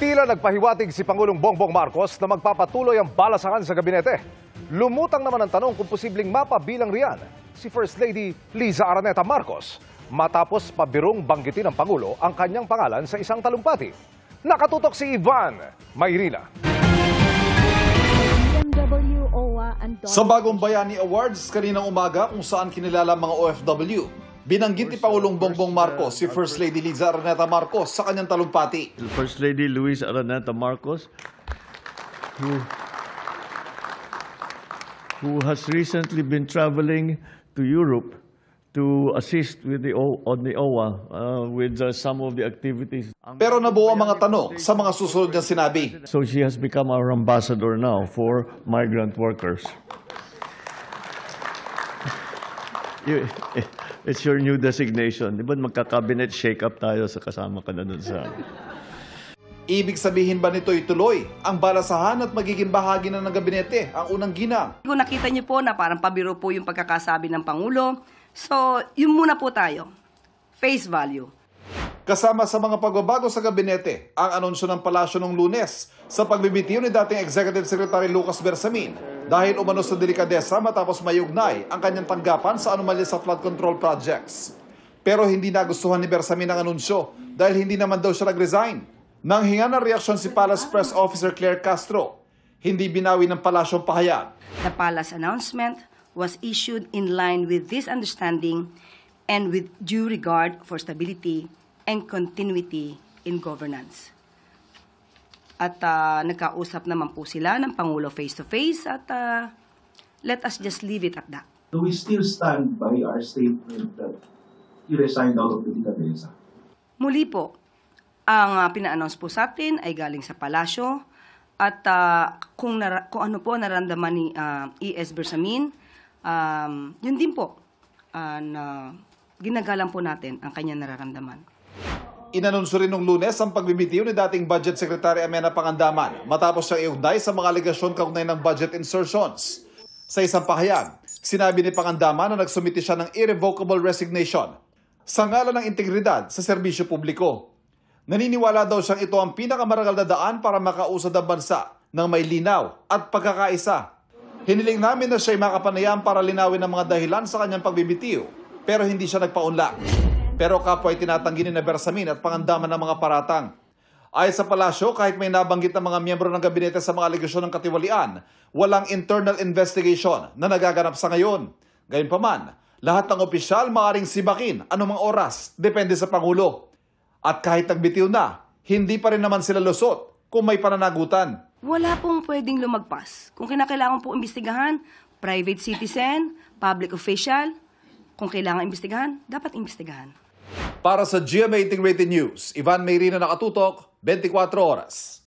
Tila nagpahiwatig si Pangulong Bongbong Marcos na magpapatuloy ang balasahan sa gabinete. Lumutang naman ang tanong kung posibleng mapabilang riyan si First Lady Liza Araneta Marcos matapos pabirong banggitin ng Pangulo ang kanyang pangalan sa isang talumpati. Nakatutok si Ivan Mayrina. Sa Bagong Bayani Awards kaninang umaga kung saan kinilala mga OFW, binanggit ni Pangulong Bongbong Marcos si First Lady Liza Araneta Marcos sa kanyang talumpati. First Lady Luisa Araneta Marcos, who has recently been traveling to Europe to assist with the OWA with some of the activities. Pero nabuo ang mga tanong sa mga susunod niyang sinabi. So she has become our ambassador now for migrant workers. It's your new designation. Di ba magka-cabinet shake-up tayo sa kasama ka na dun sa... Ibig sabihin ba nito ituloy ang balasahan at magiging bahagi na ng gabinete ang unang ginang? Kung nakita niyo po na parang pabiro po yung pagkakasabi ng Pangulo, so yun muna po tayo, face value. Kasama sa mga pagbabago sa gabinete ang anunsyo ng palasyo ng Lunes sa pagbibitiw ni dating Executive Secretary Lucas Bersamin dahil umano sa delikadesa matapos mayugnay ang kanyang tanggapan sa anomalya sa flood control projects. Pero hindi nagustuhan ni Bersamin ang anunsyo dahil hindi naman daw siya nag-resign. Nang hinga ng reaksyon si Palace Press Officer Claire Castro, hindi binawi ng palasyong pahayag. The Palace announcement was issued in line with this understanding and with due regard for stability and continuity in governance. At nagkausap naman po sila ng Pangulo face-to-face at let us just leave it at that. Do we still stand by our statement that you resigned out of the delikadesa? Muli po, ang pina-announce po sa atin ay galing sa palasyo at kung ano po naramdaman ni E.S. Bersamin, yun din po na ginagalang po natin ang kanyang nararamdaman. Inanunsyo rin nung Lunes ang pagbibitiw ni dating Budget Secretary Amenah Pangandaman matapos siyang iugnay sa mga alegasyon kaugnay ng budget insertions. Sa isang pahayag, sinabi ni Pangandaman na nagsumiti siya ng irrevocable resignation sa ngalan ng integridad sa serbisyo publiko. Naniniwala daw siyang ito ang pinakamarangal na daan para makausad ang bansa ng may linaw at pagkakaisa. Hiniling namin na siya'y makapanayam para linawin ang mga dahilan sa kanyang pagbibitiw, pero hindi siya nagpaunlak. Pero kapwa ay tinatanggi ni Bersamin at Pangandaman ng mga paratang. Ayon sa palasyo, kahit may nabanggit ng mga miyembro ng gabinete sa mga alegasyon ng katiwalian, walang internal investigation na nagaganap sa ngayon. Gayunpaman, lahat ng opisyal maaaring sibakin anumang oras, depende sa Pangulo. At kahit nagbitiw na, hindi pa rin naman sila lusot kung may pananagutan. Wala pong pwedeng lumagpas. Kung kinakailangan po imbestigahan, private citizen, public official, kung kailangan imbestigahan, dapat imbestigahan. Para sa GMA Integrated News, Ivan Mayrina, Nakatutok, 24 Oras.